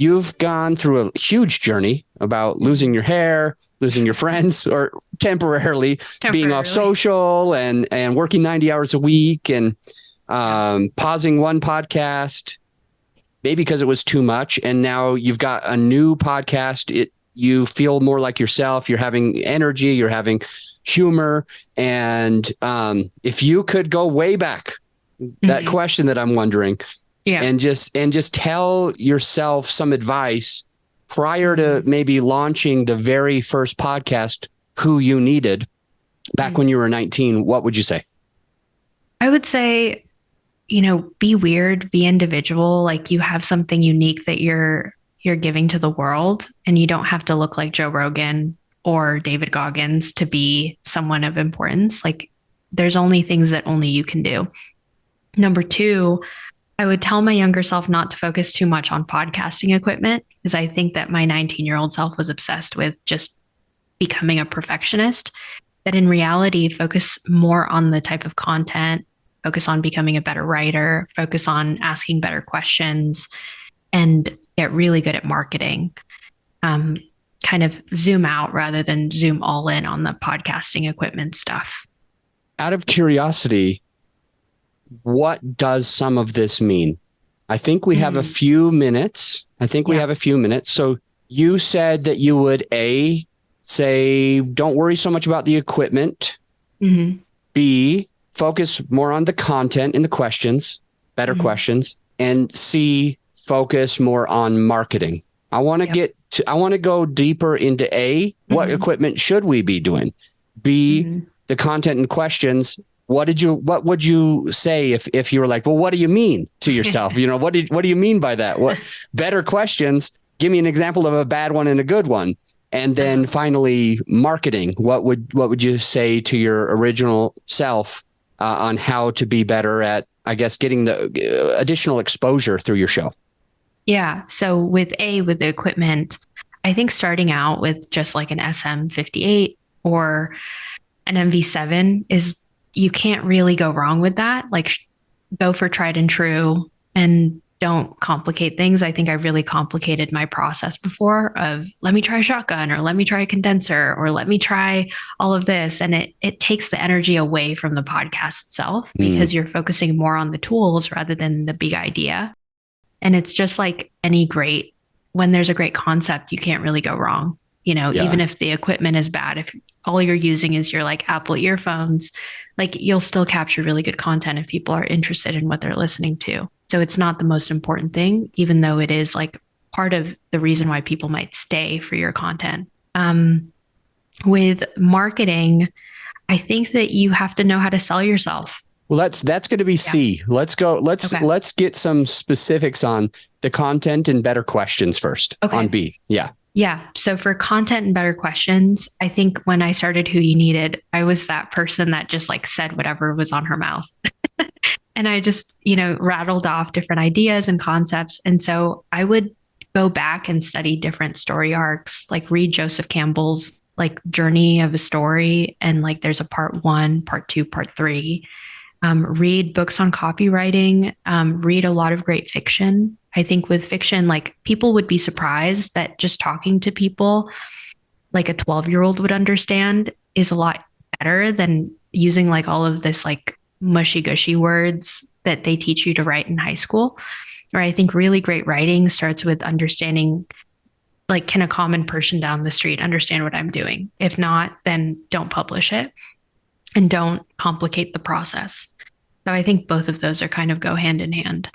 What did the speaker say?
you've gone through a huge journey about losing your hair, losing your friends, or temporarily being off social and working 90 hours a week and pausing one podcast, maybe because it was too much. And now you've got a new podcast. You feel more like yourself. You're having energy. You're having humor. And if you could go way back, that question that I'm wondering, and just tell yourself some advice prior to maybe launching the very first podcast, who you needed back when you were 19, what would you say? I would say, be weird, be individual. Like, you have something unique that you're giving to the world, and you don't have to look like Joe Rogan or David Goggins to be someone of importance. Like, there's only things that only you can do. Number two, I would tell my younger self not to focus too much on podcasting equipment, because I think that my 19-year-old self was obsessed with just becoming a perfectionist. That in reality, focus more on the type of content, focus on becoming a better writer, focus on asking better questions, and get really good at marketing. Kind of zoom out rather than zoom all in on the podcasting equipment stuff. Out of curiosity, what does some of this mean? I think we have a few minutes. So you said that you would say, don't worry so much about the equipment. B, focus more on the content and the questions, better questions. And C, focus more on marketing. I want to go deeper into A, what equipment should we be doing? B, the content and questions. What would you say if you were like, well, what do you mean to yourself? What do you mean by that? What better questions? Give me an example of a bad one and a good one. And then finally, marketing. What would you say to your original self on how to be better at, I guess, getting the additional exposure through your show? Yeah. So with the equipment, I think starting out with just like an SM58 or an MV7 you can't really go wrong with that. Like, go for tried and true and don't complicate things. I think I really complicated my process before of, let me try a shotgun, or let me try a condenser, or let me try all of this. And it takes the energy away from the podcast itself, because you're focusing more on the tools rather than the big idea. And it's just like when there's a great concept, you can't really go wrong. Even if the equipment is bad, if all you're using is your like Apple earphones, like, you'll still capture really good content if people are interested in what they're listening to. So it's not the most important thing, even though it is like part of the reason why people might stay for your content. With marketing, I think that you have to know how to sell yourself. Well, that's going to be C. Let's go. Let's get some specifics on the content and better questions first on B. Yeah. Yeah. So for content and better questions, I think when I started Who You Needed, I was that person that just like said whatever was on her mouth. And I just, rattled off different ideas and concepts. And so I would go back and study different story arcs, like read Joseph Campbell's like journey of a story. And like, there's a part 1, part 2, part 3. Read books on copywriting, read a lot of great fiction. I think with fiction, like, people would be surprised that just talking to people like a 12-year-old would understand is a lot better than using like all of this like mushy gushy words that they teach you to write in high school. Or I think really great writing starts with understanding, like, can a common person down the street understand what I'm doing? If not, then don't publish it and don't complicate the process. So I think both of those are kind of go hand in hand.